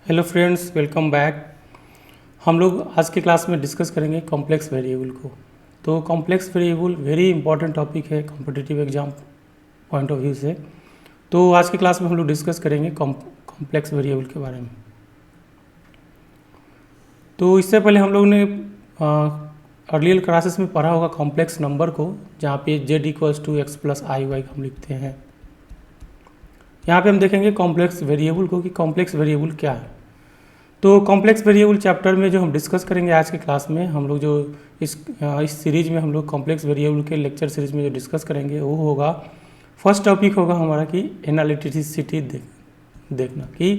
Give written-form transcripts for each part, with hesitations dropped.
Hello friends, welcome back. हम लोग आज के क्लास में डिस्कस करेंगे कॉम्प्लेक्स वेरिएबल को। तो complex variable very important topic है competitive exam point of view से। तो आज की क्लास में हम लोग डिस्कस करेंगे कॉम्प्लेक्स वेरिएबल के बारे में। तो इससे पहले हम लोग ने अर्लियर क्लासेस में पढ़ा होगा कॉम्प्लेक्स नंबर को, जहाँ पे z equals to x plus i y हम लिखते हैं। यहाँ पे हम देखेंगे कॉम्प्लेक्स वेरिएबल को कि कॉम्प्लेक्स वेरिएबल क्या है। तो कॉम्प्लेक्स वेरिएबल चैप्टर में जो हम डिस्कस करेंगे आज के क्लास में, हम लोग जो इस सीरीज में हम लोग कॉम्प्लेक्स वेरिएबल के लेक्चर सीरीज में जो डिस्कस करेंगे वो होगा, फर्स्ट टॉपिक होगा हमारा कि एनालिटिसिटी देखना कि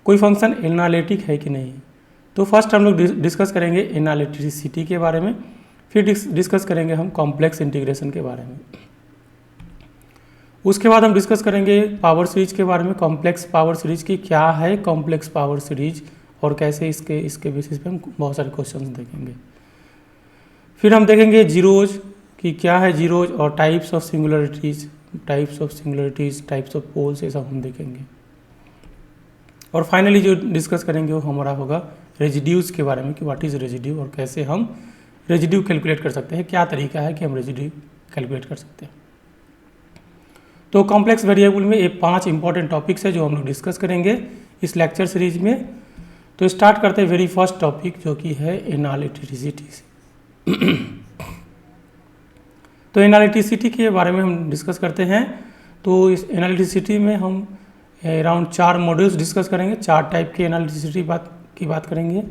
कोई फंक्शन एनालिटिक है कि नहीं। तो फर्स्ट हम लोग डिस्कस करेंगे एनालिटिसिटी के बारे में, फिर डिस्कस करेंगे हम कॉम्प्लेक्स इंटीग्रेशन के बारे में। उसके बाद हम डिस्कस करेंगे पावर सीरीज के बारे में, कॉम्प्लेक्स पावर सीरीज की क्या है कॉम्प्लेक्स पावर सीरीज और कैसे इसके बेसिस पे हम बहुत सारे क्वेश्चंस देखेंगे। फिर हम देखेंगे जीरोज कि क्या है जीरोज और types of singularities, types of poles, ये सब हम देखेंगे। और फाइनली जो डिस्कस करेंगे वो हमारा होगा रेजिड्यूज के बारे में कि व्हाट इज़ रेजिड्यू और कैसे हम रेजिड्यू कैलकुलेट कर सकते हैं, क्या तरीका है कि हम रेजिड्यू कैलकुलेट कर सकते हैं। तो कॉम्प्लेक्स वेरिएबल में ये 5 इंपॉर्टेंट टॉपिक्स है जो हम लोग डिस्कस करेंगे इस लेक्चर सीरीज में। तो स्टार्ट करते हैं वेरी फर्स्ट टॉपिक जो कि है एनालिटिसिटी से। तो एनालिटिसिटी के बारे में हम डिस्कस करते हैं। तो इस एनालिटिसिटी में हम अराउंड 4 मॉड्यूल्स डिस्कस करेंगे, 4 टाइप के एनालिटिसिटी की बात करेंगे।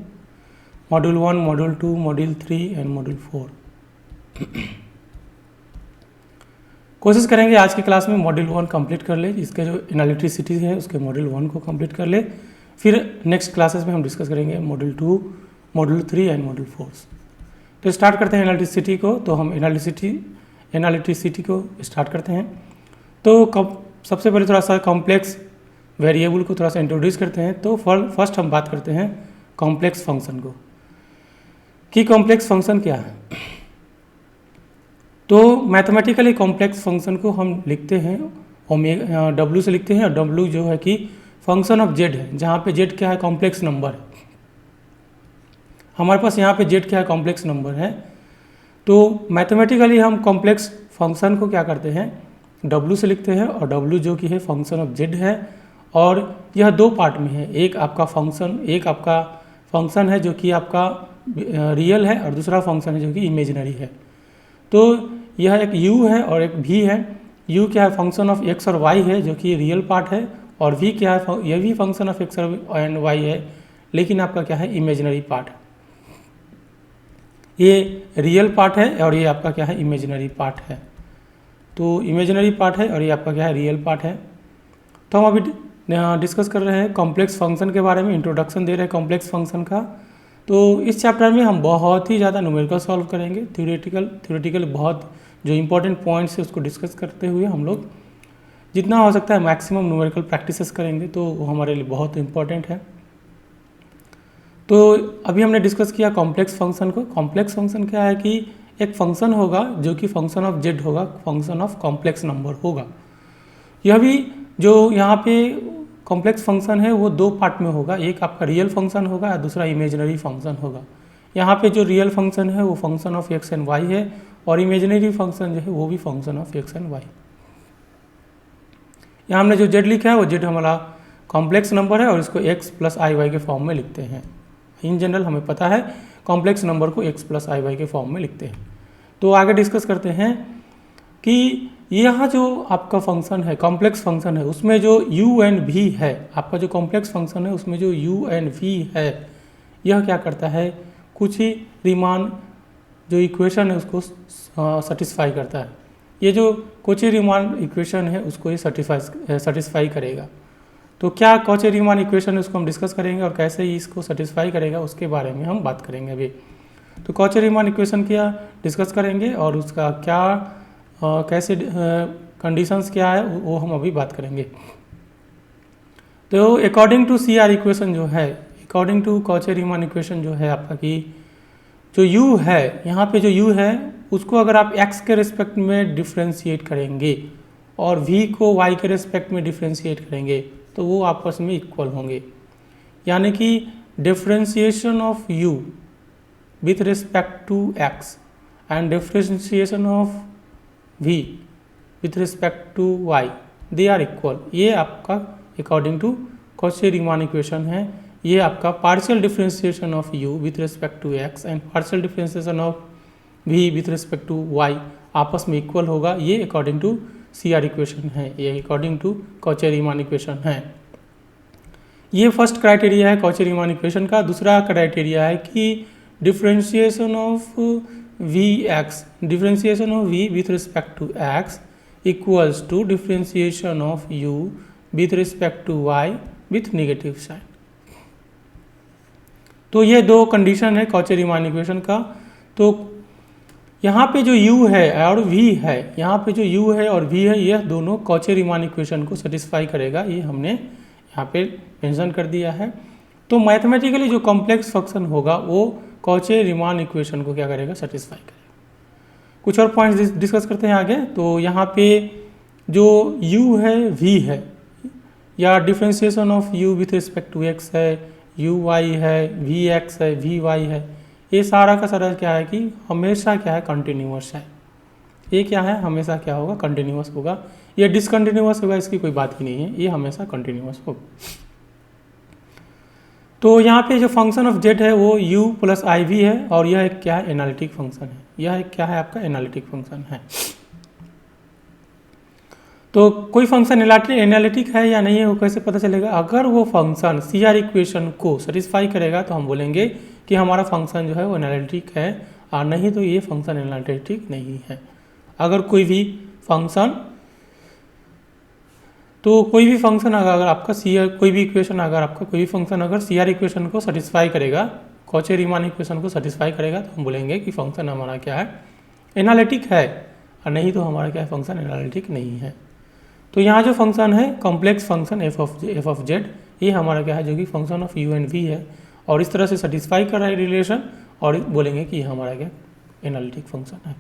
Module 1, module 2, module 3 and module 4। कोशिश करेंगे आज की क्लास में मॉड्यूल 1 कंप्लीट कर ले, इसके जो एनालिटिसिटी है उसके मॉड्यूल 1 को कंप्लीट कर ले। फिर नेक्स्ट क्लासेस में हम डिस्कस करेंगे मॉड्यूल 2, मॉड्यूल 3 एंड मॉड्यूल 4। तो स्टार्ट करते हैं एनालिटिसिटी को। तो हम एनालिटिसिटी को स्टार्ट करते हैं। तो सबसे पहले थोड़ा सा कॉम्प्लेक्स वेरिएबल को थोड़ा सा इंट्रोड्यूस करते हैं। तो फर्स्ट हम बात करते हैं कॉम्प्लेक्स फंक्शन को कि कॉम्प्लेक्स फंक्शन क्या है। तो मैथमेटिकली कॉम्प्लेक्स फंक्शन को हम लिखते हैं W से लिखते हैं, और W जो है कि फंक्शन ऑफ Z है, जहाँ पे Z क्या है कॉम्प्लेक्स नंबर है। हमारे पास यहाँ पे Z क्या है कॉम्प्लेक्स नंबर है। तो मैथमेटिकली हम कॉम्प्लेक्स फंक्शन को क्या करते हैं W से लिखते हैं, और W जो कि है फंक्शन ऑफ Z है। और यह 2 पार्ट में है, एक आपका फंक्शन है जो कि आपका रियल है और दूसरा फंक्शन है जो कि इमेजिनरी है। तो यह एक u है और एक v है। u क्या है फंक्शन ऑफ x और y है जो कि रियल पार्ट है, और v क्या है यह भी function of x and y है, लेकिन आपका क्या है इमेजिनरी पार्ट है। ये रियल पार्ट है और ये आपका क्या है इमेजिनरी पार्ट है। तो इमेजिनरी पार्ट है और ये आपका क्या है रियल पार्ट है। तो हम अभी डिस्कस कर रहे हैं कॉम्प्लेक्स फंक्शन के बारे में, इंट्रोडक्शन दे रहे हैं कॉम्प्लेक्स फंक्शन का। तो इस चैप्टर में हम बहुत ही ज़्यादा न्यूमेरिकल सॉल्व करेंगे, थ्योरेटिकल बहुत जो इंपॉर्टेंट पॉइंट्स है उसको डिस्कस करते हुए हम लोग जितना हो सकता है मैक्सिमम न्यूमेरिकल प्रैक्टिसेस करेंगे, तो वो हमारे लिए बहुत इंपॉर्टेंट है। तो अभी हमने डिस्कस किया कॉम्प्लेक्स फंक्शन को। कॉम्प्लेक्स फंक्शन क्या है कि एक फंक्शन होगा जो कि फंक्शन ऑफ Z होगा, फंक्शन ऑफ कॉम्प्लेक्स नंबर होगा। यह भी जो यहाँ पे कॉम्प्लेक्स फंक्शन है वो 2 पार्ट में होगा, एक आपका रियल फंक्शन होगा और दूसरा इमेजिनरी फंक्शन होगा। यहाँ पे जो रियल फंक्शन है वो function of x and y है, और इमेजिनरी फंक्शन जो है वो भी function of x and y। यहाँ हमने जो z लिखा है वो z हमारा कॉम्प्लेक्स नंबर है और इसको x प्लस आई वाई के फॉर्म में लिखते हैं। इन जनरल हमें पता है कॉम्प्लेक्स नंबर को x प्लस आई वाई के फॉर्म में लिखते हैं। तो आगे डिस्कस करते हैं कि यहाँ जो आपका फंक्शन है कॉम्प्लेक्स फंक्शन है उसमें जो u एंड v है, आपका जो कॉम्प्लेक्स फंक्शन है उसमें जो u एंड v है यह क्या करता है, कुछ ही रीमान जो इक्वेशन है उसको सेटिस्फाई करता है। ये जो कॉची रीमान इक्वेशन है उसको ये सेटिस्फाई करेगा। तो क्या कॉची रीमान इक्वेशन है उसको हम डिस्कस करेंगे, और कैसे ही इसको सेटिस्फाई करेगा उसके बारे में हम बात करेंगे अभी। तो कॉची रीमान इक्वेशन क्या डिस्कस करेंगे और उसका क्या कैसे कंडीशंस क्या है वो हम अभी बात करेंगे। तो अकॉर्डिंग टू CR इक्वेशन जो है, according to Cauchy Riemann equation जो है आपका कि जो u है, यहाँ पे जो u है उसको अगर आप x के रिस्पेक्ट में डिफ्रेंशिएट करेंगे और v को y के रिस्पेक्ट में डिफ्रेंशिएट करेंगे तो वो आपस में इक्वल होंगे। यानी कि differentiation of u with respect to x and differentiation of v with respect to y, they are equal. ये आपका अकॉर्डिंग टू कॉची-रीमान इक्वेशन है। ये आपका partial differentiation of u with respect to x and partial differentiation of v with respect to y आपस में equal होगा। ये according to CR equation है, ये अकॉर्डिंग टू कॉची-रीमान इक्वेशन है। ये फर्स्ट क्राइटेरिया है कॉची-रीमान इक्वेशन का। दूसरा क्राइटेरिया है कि differentiation of Vx, differentiation of v with respect to x equals to differentiation of u with respect to y with negative sign. तो ये दो कंडीशन है कॉची-रीमान इक्वेशन का। तो यहाँ पे जो u है और v है, यहाँ पे जो u है और v है, यह दोनों कॉची-रीमान इक्वेशन को सेटिस्फाई करेगा। ये हमने यहाँ पे मेंशन कर दिया है। तो मैथमेटिकली जो कॉम्प्लेक्स फंक्शन होगा वो कॉची-रीमान इक्वेशन को क्या करेगा, सेटिस्फाई करेगा। कुछ और पॉइंट्स डिस्कस करते हैं आगे। तो यहाँ पे जो u है v है, या differentiation of u with respect to x है, uy है, vx है, vy है, ये सारा का सारा क्या है कि हमेशा क्या है, कंटिन्यूअस है। ये क्या है, हमेशा क्या होगा, कंटिन्यूअस होगा। ये डिसकंटिन्यूअस होगा, इसकी कोई बात ही नहीं है, ये हमेशा कंटिन्यूअस होगा। तो यहाँ पे जो फंक्शन ऑफ z है वो u प्लस iv है और यह एक क्या है, एनालिटिक फंक्शन है। यह एक क्या है, आपका एनालिटिक फंक्शन है। तो कोई फंक्शन एनालिटिक है या नहीं है वो कैसे पता चलेगा? अगर वो फंक्शन CR इक्वेशन को सेटिस्फाई करेगा तो हम बोलेंगे कि हमारा फंक्शन जो है वो एनालिटिक है, और नहीं तो ये फंक्शन एनालिटिक नहीं है। अगर कोई भी फंक्शन अगर आपका कोई भी फंक्शन अगर CR इक्वेशन को सेटिस्फाई करेगा, कॉची-रीमान इक्वेशन को सेटिस्फाई करेगा, तो हम बोलेंगे कि फंक्शन हमारा क्या है, एनालिटिक है, और नहीं तो हमारा क्या है, फंक्शन एनालिटिक नहीं है। तो यहाँ जो फंक्शन है complex function f of z, ये हमारा क्या है, जो कि function of u and v है, और इस तरह से सेटिस्फाई कर रहा है रिलेशन, और बोलेंगे कि हमारा क्या एनालिटिक फंक्शन है।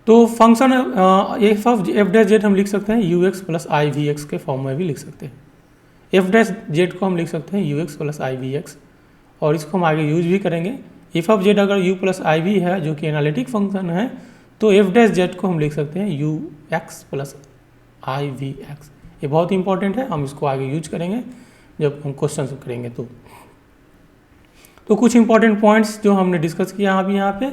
तो function f of f dash z हम लिख सकते हैं ux प्लस आई वी एक्स के फॉर्म में भी लिख सकते हैं। f डैश z को हम लिख सकते हैं ux प्लस आई वी एक्स, और इसको हम आगे यूज भी करेंगे। f ऑफ z अगर u प्लस आई वी है, जो कि एनालिटिक फंक्शन है, तो f डैश z को हम लिख सकते हैं ux प्लस आई वी एक्स। ये बहुत इंपॉर्टेंट है, हम इसको आगे यूज करेंगे जब हम क्वेश्चन करेंगे। तो कुछ इंपॉर्टेंट पॉइंट्स जो हमने डिस्कस किया अभी यहाँ पे,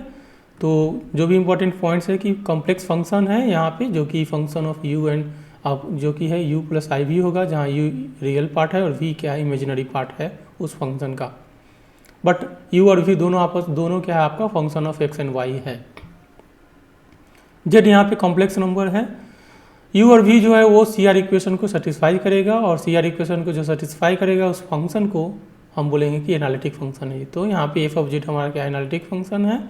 तो जो भी इंपॉर्टेंट पॉइंट्स है कि कॉम्प्लेक्स फंक्शन है यहाँ पे, जो कि फंक्शन ऑफ u एंड जो कि है u प्लस आई वी होगा, जहाँ u रियल पार्ट है और v क्या है, इमेजिनरी पार्ट है उस फंक्शन का। बट u और v दोनों क्या है, आपका function of x and y है। z यहाँ पे कॉम्प्लेक्स नंबर है। u और v जो है वो CR इक्वेशन को सेटिस्फाई करेगा, और CR इक्वेशन को जो सेटिस्फाई करेगा उस फंक्शन को हम बोलेंगे कि एनालिटिक फंक्शन है। तो यहाँ पे f ऑफ z हमारा क्या एनालिटिक फंक्शन है,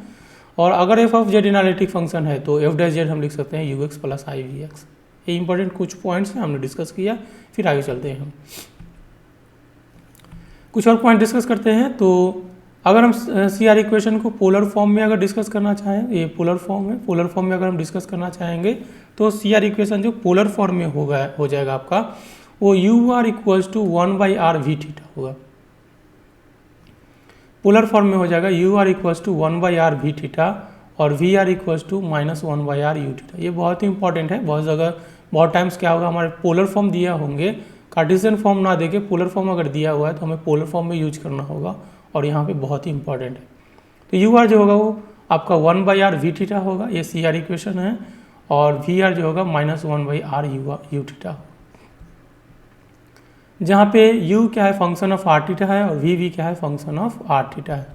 और अगर f of z analytic function है तो f डैश z हम लिख सकते हैं ux प्लस आई वी एक्स। ये इंपॉर्टेंट कुछ पॉइंट्स हैं, हमने डिस्कस किया। फिर आगे चलते हैं, हम कुछ और पॉइंट डिस्कस करते हैं। तो अगर हम CR इक्वेशन को पोलर फॉर्म में अगर डिस्कस करना चाहें, ये पोलर फॉर्म है, पोलर फॉर्म में अगर हम डिस्कस करना चाहेंगे तो CR इक्वेशन जो पोलर फॉर्म में हो जाएगा आपका, वो UR equals to 1/r v theta होगा। पोलर फॉर्म में हो जाएगा UR equals to 1/r v theta और VR equals to -1/r u theta. ये बहुत ही इंपॉर्टेंट है। बहुत टाइम्स क्या होगा, हमारे पोलर फॉर्म दिया होंगे, कार्टेशियन फॉर्म ना देके पोलर फॉर्म अगर दिया हुआ है तो हमें पोलर फॉर्म में यूज करना होगा, और यहाँ पे बहुत ही इंपॉर्टेंट है। तो UR जो होगा वो आपका 1/r v थीटा होगा, ये CR इक्वेशन है, और VR जो होगा -1/r u थीटा, जहाँ पे u क्या है, फंक्शन ऑफ r थीटा है, और v क्या है, फंक्शन ऑफ r थीटा है।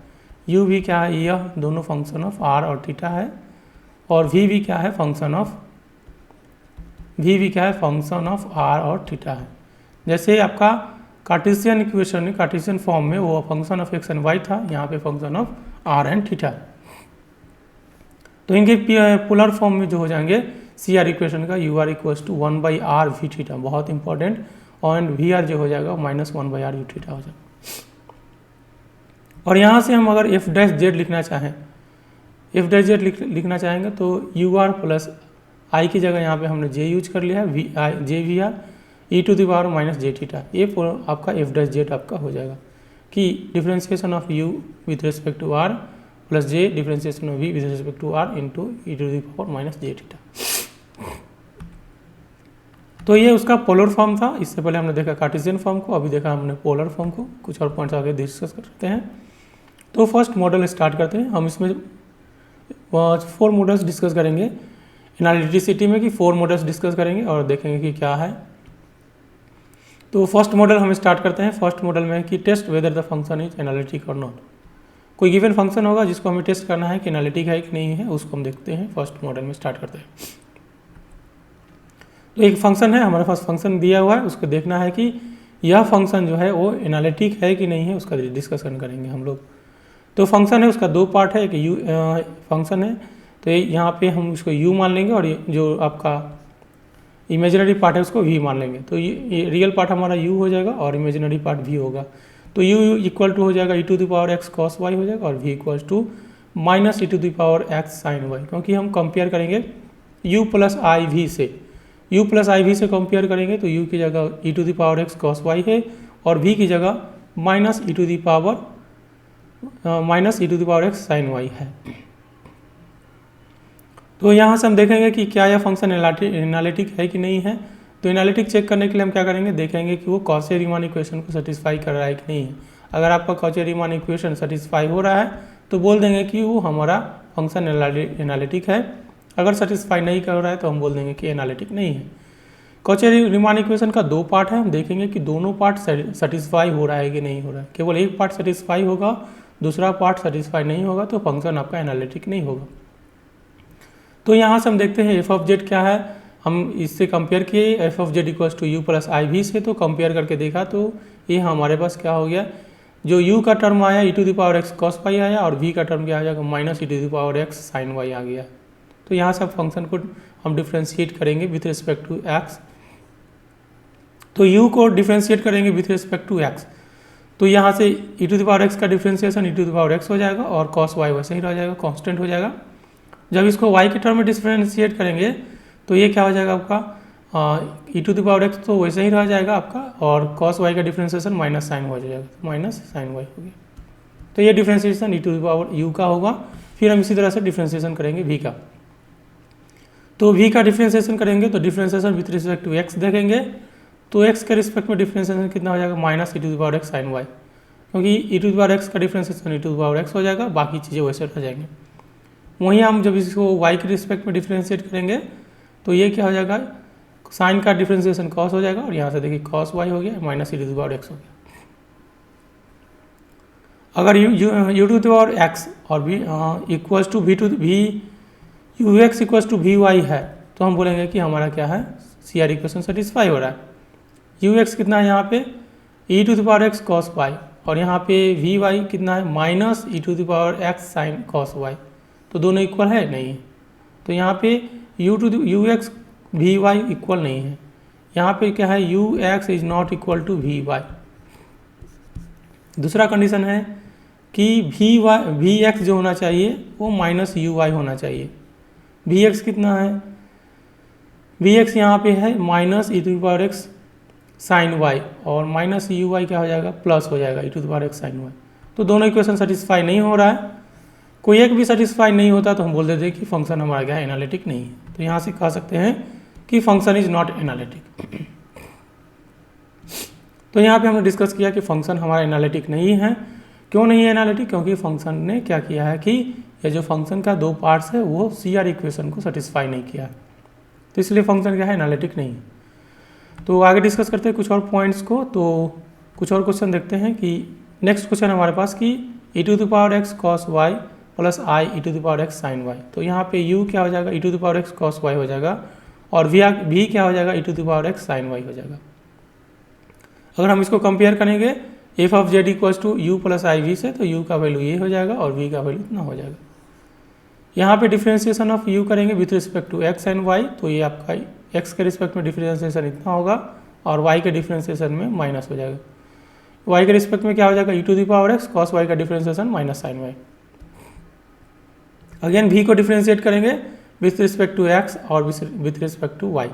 u v क्या है, यह दोनों फंक्शन ऑफ r और थीटा है, और v क्या है, फंक्शन ऑफ r और थीटा है। जैसे आपका कार्टेशियन इक्वेशन में, कार्टेशियन फॉर्म में वो function of x and y था, यहाँ पे function of r and theta. तो इनके पोलर फॉर्म में जो हो जाएंगे CR इक्वेशन का UR equals to 1/r v theta, बहुत इंपॉर्टेंट, और VR जो हो जाएगा -1/r u थीटा हो जाएगा। और यहाँ से हम अगर f डैश z लिखना चाहेंगे तो UR प्लस i की जगह यहाँ पे हमने j यूज कर लिया है, j VR, e to the power minus j theta, ये आपका एफ डैश जेड आपका हो जाएगा कि differentiation of u with respect to r plus j differentiation of v with respect to r into e to the power minus j theta. तो ये उसका polar form था। इससे पहले हमने देखा कार्टेशियन फॉर्म को, अभी देखा हमने पोलर फॉर्म को। कुछ और पॉइंट्स आगे डिस्कस करते हैं। तो फर्स्ट मॉडल स्टार्ट करते हैं। हम इसमें 4 मॉडल्स डिस्कस करेंगे एनालिटिसिटी में, कि 4 मॉडल्स डिस्कस करेंगे और देखेंगे कि क्या है। तो फर्स्ट मॉडल हम स्टार्ट करते हैं। फर्स्ट मॉडल में कि test whether the function is analytic और नॉट। कोई गिवन फंक्शन होगा जिसको हमें टेस्ट करना है कि एनालिटिक है कि नहीं है, उसको हम देखते हैं। फर्स्ट मॉडल में स्टार्ट करते हैं। तो एक फंक्शन है हमारे पास, फंक्शन दिया हुआ है, उसको देखना है कि यह फंक्शन जो है वो एनालिटिक है कि नहीं है, उसका डिस्कशन करेंगे हम लोग। तो फंक्शन है, उसका 2 पार्ट है। कि यू फंक्शन है तो यहाँ पे हम उसको यू मान लेंगे और जो आपका इमेजिनरी पार्ट है उसको वी मान लेंगे। तो ये रियल पार्ट हमारा यू हो जाएगा और इमेजिनरी पार्ट वी होगा। तो यू इक्वल टू हो जाएगा ई to the power x cos Y हो जाएगा और V equal to minus E to the power x sine Y, क्योंकि हम कंपेयर करेंगे यू प्लस आई वी से। u प्लस आई वी से कंपेयर करेंगे तो u की जगह E to the power x cos Y है और v की जगह minus E to the power x sine Y है। तो यहाँ से हम देखेंगे कि क्या यह फंक्शन एनालिटिक है कि नहीं है। तो एनालिटिक चेक करने के लिए हम क्या करेंगे, देखेंगे कि वो कॉची रीमान इक्वेशन को सेटिस्फाई कर रहा है कि नहीं है। अगर आपका कॉची रीमान इक्वेशन सेटिस्फाई हो रहा है तो बोल देंगे कि वो हमारा फंक्शन एनालिटिक है। अगर सेटिस्फाई नहीं कर रहा है तो हम बोल देंगे कि एनालिटिक नहीं है। कॉची रीमान इक्वेशन का 2 पार्ट है। हम देखेंगे कि दोनों पार्ट सेटिस्फाई हो रहा है कि नहीं हो रहा है। केवल एक पार्ट सेटिस्फाई होगा, दूसरा पार्ट सेटिस्फाई नहीं होगा तो फंक्शन आपका एनालिटिक नहीं होगा। तो यहाँ से हम देखते हैं एफ ऑफ जेड क्या है। हम इससे कंपेयर किए f of z equals to u plus I we से, तो कंपेयर करके देखा तो ये हमारे पास क्या हो गया, जो u का टर्म आया E to the power x cos pi आया और v का टर्म क्या आ जाएगा minus E to the power x sine Y आ गया। तो यहाँ से फंक्शन को हम डिफ्रेंशिएट करेंगे विथ रिस्पेक्ट टू एक्स। तो u को डिफ्रेंशिएट करेंगे विथ रिस्पेक्ट टू x। तो यहाँ से E to the power x का differentiation E to the power x हो जाएगा और कॉस वाई वैसे ही रह जाएगा, कांस्टेंट हो जाएगा। जब इसको y के टर्म में डिफ्रेंशिएट करेंगे तो ये क्या हो जाएगा आपका e to the power x तो वैसे ही रह जाएगा आपका, और कॉस वाई का डिफ्रेंशिएशन माइनस साइन हो जाएगा, माइनस साइन वाई हो गया। तो ये differentiation E to the power u का होगा। फिर हम इसी तरह से डिफ्रेंशिएशन करेंगे v का। तो v का डिफ्रेंशिएशन करेंगे तो differentiation with respect to x देखेंगे। तो x के रिस्पेक्ट में डिफ्रेंशिएशन कितना हो जाएगा minus E to the power x sine Y, क्योंकि e to the power x का differentiation E to the power x हो जाएगा, बाकी चीज़ें वैसे रह जाएंगे। वहीं हम जब इसको y के रिस्पेक्ट में डिफ्रेंशिएट करेंगे तो ये क्या हो जाएगा, साइन का डिफ्रेंशिएशन कॉस हो जाएगा और यहाँ से देखिए कॉस वाई हो गया minus E to the power x हो गया। अगर u to the power x और v equals to v to v u x equals to v y है तो हम बोलेंगे कि हमारा क्या है, सी आर इक्वेशन सेटिस्फाई हो रहा है। यू एक्स कितना है यहाँ पे e to the power x cos y और यहाँ पे वी वाई कितना है minus E to the power x sine cos y. तो दोनों इक्वल है नहीं है। तो यहाँ पे u x v y equal नहीं है। यहाँ पे क्या है, u x is not equal to v y. दूसरा कंडीशन है कि वी एक्स जो होना चाहिए वो माइनस यू वाई होना चाहिए। वी एक्स कितना है, वी एक्स यहाँ पे है minus E to the power x sine y और माइनस यू वाई क्या हो जाएगा प्लस हो जाएगा ई to the power x sine y. तो दोनों इक्वेशन सेटिस्फाई नहीं हो रहा है। कोई एक भी सेटिस्फाई नहीं होता तो हम बोल देते हैं कि फंक्शन हमारा क्या है, एनालिटिक नहीं है। तो यहाँ से कह सकते हैं कि फंक्शन इज नॉट एनालिटिक। तो यहाँ पे हमने डिस्कस किया कि फंक्शन हमारा एनालिटिक नहीं है। क्यों नहीं है एनालिटिक, क्योंकि फंक्शन ने क्या किया है कि ये जो फंक्शन का 2 पार्ट्स है वो सी आर इक्वेशन को सेटिस्फाई नहीं किया है, तो इसलिए फंक्शन क्या है, एनालिटिक नहीं है। तो आगे डिस्कस करते हैं कुछ और पॉइंट्स को। तो कुछ और क्वेश्चन देखते हैं कि नेक्स्ट क्वेश्चन हमारे पास कि e to the power x cos y plus i e to the power x sine y. तो यहाँ पे u क्या हो जाएगा, ई to the power x cos Y हो जाएगा और v क्या हो जाएगा, ई to the power x sine y हो जाएगा। अगर हम इसको कंपेयर करेंगे f of z equals to u plus I we से, तो u का वैल्यू ये हो जाएगा और v का वैल्यू इतना हो जाएगा। यहाँ पे डिफ्रेंशिएशन ऑफ u करेंगे with respect to x and y, तो ये आपका x के रिस्पेक्ट में डिफ्रेंशिएशन इतना होगा और y के डिफ्रेंशिएशन में माइनस हो जाएगा। y के रिस्पेक्ट में क्या हो जाएगा, ई to the power x cos y का differentiation minus sine y. Again v को डिफ्रेंशिएट करेंगे विथ रिस्पेक्ट टू x और विथ रिस्पेक्ट टू y।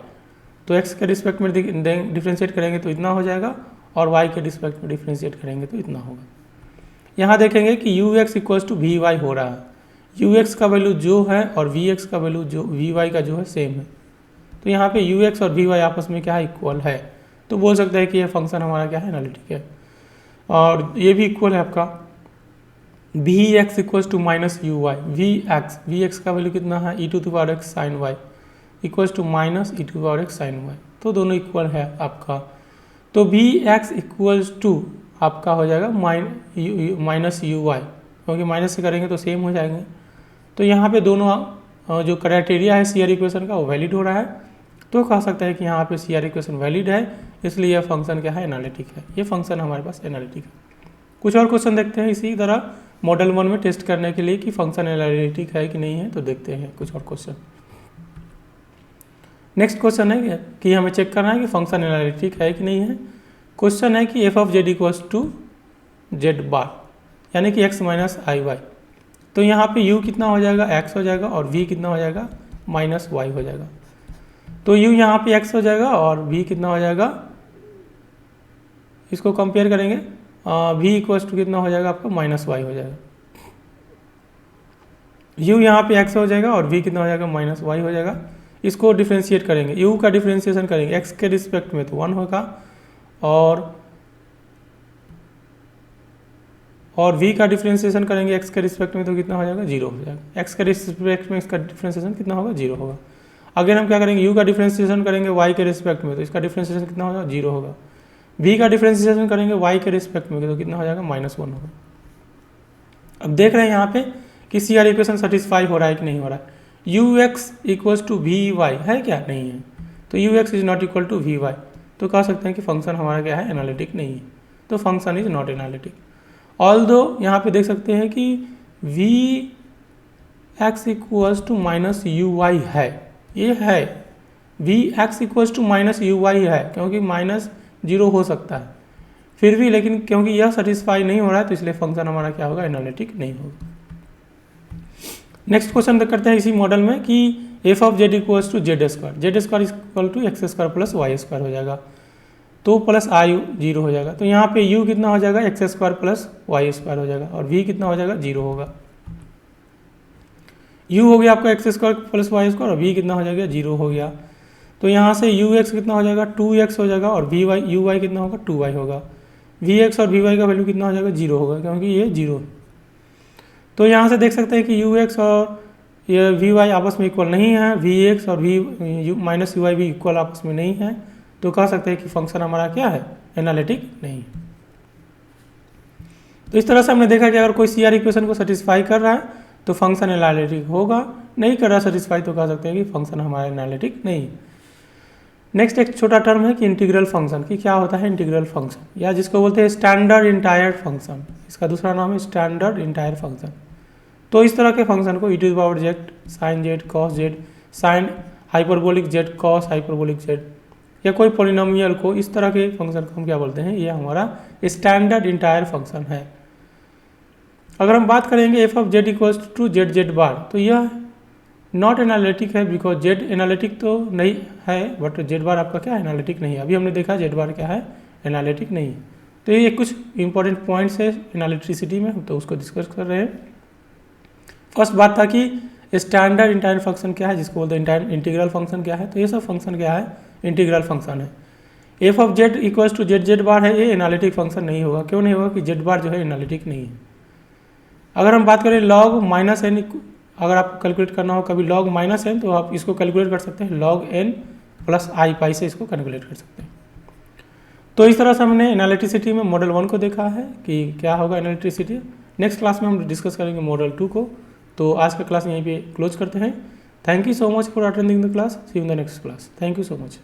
तो x के रिस्पेक्ट में डिफ्रेंशिएट करेंगे तो इतना हो जाएगा, और y के रिस्पेक्ट में डिफ्रेंशिएट करेंगे तो इतना होगा। यहाँ देखेंगे कि ux equals to v y हो रहा है, ux का वैल्यू जो है और vx का वैल्यू जो वी वाई का जो है सेम है, तो यहाँ पे ux और वी वाई आपस में क्या है, इक्वल है, तो बोल सकते हैं कि ये फंक्शन हमारा क्या है, एनालिटिक है। और ये भी इक्वल है आपका vx equals to minus u y, vx का वैल्यू कितना है, e to the power x sine y equals to minus e to the power x sine y, तो दोनों इक्वल है आपका। तो vx इक्वल्स टू आपका हो जाएगा माइनस यू वाई, क्योंकि माइनस से करेंगे तो सेम हो जाएंगे। तो यहाँ पे दोनों जो क्राइटेरिया है CR इक्वेशन का वो वैलिड हो रहा है, तो कह सकते हैं कि यहाँ पे CR इक्वेशन वैलिड है, इसलिए यह फंक्शन क्या है, एनालिटिक है। ये फंक्शन हमारे पास एनालिटिक है। कुछ और क्वेश्चन देखते हैं इसी तरह मॉडल 1 में टेस्ट करने के लिए कि फंक्शन एनालिटिक है कि नहीं है, तो देखते हैं कुछ और क्वेश्चन। नेक्स्ट क्वेश्चन है कि हमें चेक करना है कि फंक्शन एनालिटिक है कि नहीं है। क्वेश्चन है कि f of z equals to z bar, यानी कि x माइनस आई वाई, तो यहाँ पे u कितना हो जाएगा, x हो जाएगा, और v कितना हो जाएगा, माइनस y हो जाएगा। तो u यहाँ पे x हो जाएगा और v कितना हो जाएगा, इसको कंपेयर करेंगे, v इक्वल्स टू कितना हो जाएगा आपका, माइनस y हो जाएगा। u यहाँ पे x हो जाएगा और v कितना हो जाएगा, माइनस y हो जाएगा। इसको डिफ्रेंशिएट करेंगे, u का डिफ्रेंशिएशन करेंगे x के रिस्पेक्ट में तो 1 होगा, और v का डिफ्रेंशिएशन करेंगे x के रिस्पेक्ट में तो कितना हो जाएगा, 0 हो जाएगा। x के रिस्पेक्ट में इसका डिफ्रेंशिएशन कितना होगा, 0 होगा। अगर हम क्या करेंगे, u का डिफ्रेंशिएशन करेंगे y के रिस्पेक्ट में तो इसका डिफ्रेंशिएशन कितना होगा, 0 होगा। v का डिफ्रेंशिएशन करेंगे y के रिस्पेक्ट में तो कितना हो जाएगा, -1 होगा। अब देख रहे हैं यहाँ पे कि CR इक्वेशन सेटिस्फाई हो रहा है कि नहीं हो रहा है। ux equals to v y है क्या, नहीं है, तो ux is not equal to v y, तो कह सकते हैं कि फंक्शन हमारा क्या है, एनालिटिक नहीं है, तो function is not analytic. Although यहाँ पे देख सकते हैं कि vx equals to minus u y है, ये है vx equals to minus u y है, क्योंकि -0 हो सकता है फिर भी, लेकिन क्योंकि यह सेटिस्फाई नहीं हो रहा है तो इसलिए फंक्शन हमारा क्या होगा, एनालिटिक नहीं होगा। नेक्स्ट क्वेश्चन करते हैं इसी मॉडल में कि f of z equals to z square equal to x square plus y square हो जाएगा, तो प्लस आई 0 हो जाएगा। तो यहाँ पे u कितना हो जाएगा, x square plus y square हो जाएगा, और v कितना हो जाएगा, 0 होगा। u हो गया आपका x square plus y square, और v कितना हो जाएगा, 0 हो गया। तो यहाँ से ux कितना हो जाएगा, 2x हो जाएगा, और uy कितना होगा, 2y होगा। vx और vy का वैल्यू कितना हो जाएगा, 0 होगा, क्योंकि ये 0 है। तो यहाँ से देख सकते हैं कि ux और ये vy आपस में इक्वल नहीं है, vx और माइनस uy भी इक्वल आपस में नहीं है, तो कह सकते हैं कि फंक्शन हमारा क्या है, एनालिटिक नहीं है। तो इस तरह से हमने देखा कि अगर कोई CR इक्वेशन को सेटिस्फाई कर रहा है तो फंक्शन एनालिटिक होगा, नहीं कर रहा सेटिस्फाई तो कह सकते हैं कि फंक्शन हमारा एनालिटिक नहीं है। नेक्स्ट एक छोटा टर्म है कि इंटीग्रल फंक्शन, कि क्या होता है इंटीग्रल फंक्शन, या जिसको बोलते हैं स्टैंडर्ड इंटायर फंक्शन, इसका दूसरा नाम है स्टैंडर्ड इंटायर फंक्शन। तो इस तरह के फंक्शन को e to the power z sine z cos z sine hyperbolic z cos hyperbolic z, या कोई पॉलिनोमियल को, इस तरह के फंक्शन को हम क्या बोलते हैं, ये हमारा स्टैंडर्ड इंटायर फंक्शन है। अगर हम बात करेंगे f of z equals to z z bar, तो यह नॉट एनालिटिक है, बिकॉज जेड एनालिटिक तो नहीं है, बट जेड बार आपका क्या है, एनालिटिक नहीं है। अभी हमने देखा जेड बार क्या है, एनालिटिक नहीं है। तो ये कुछ इंपॉर्टेंट पॉइंट्स है एनालिटिसिटी में, तो उसको डिस्कस कर रहे हैं। फर्स्ट बात था कि स्टैंडर्ड इंटायर फंक्शन क्या है, जिसको बोलते हैं इंटीग्रल फंक्शन क्या है, तो ये सब फंक्शन क्या है, इंटीग्रल फंक्शन है। F of z equals to z z bar है, ये एनालिटिक फंक्शन नहीं होगा। क्यों नहीं होगा, कि जेड बार जो है एनालिटिक नहीं है। अगर हम बात करें लॉग माइनस एन, अगर आपको कैलकुलेट करना हो कभी लॉग माइनस एन, तो आप इसको कैलकुलेट कर सकते हैं लॉग एन प्लस आई पाई से इसको कैलकुलेट कर सकते हैं। तो इस तरह से हमने एनालिटिसिटी में मॉडल 1 को देखा है कि क्या होगा एनालिटिसिटी। नेक्स्ट क्लास में हम डिस्कस करेंगे मॉडल 2 को। तो आज का क्लास यहीं पे क्लोज करते हैं। Thank you so much for attending the class, see you in the next class. Thank you so much.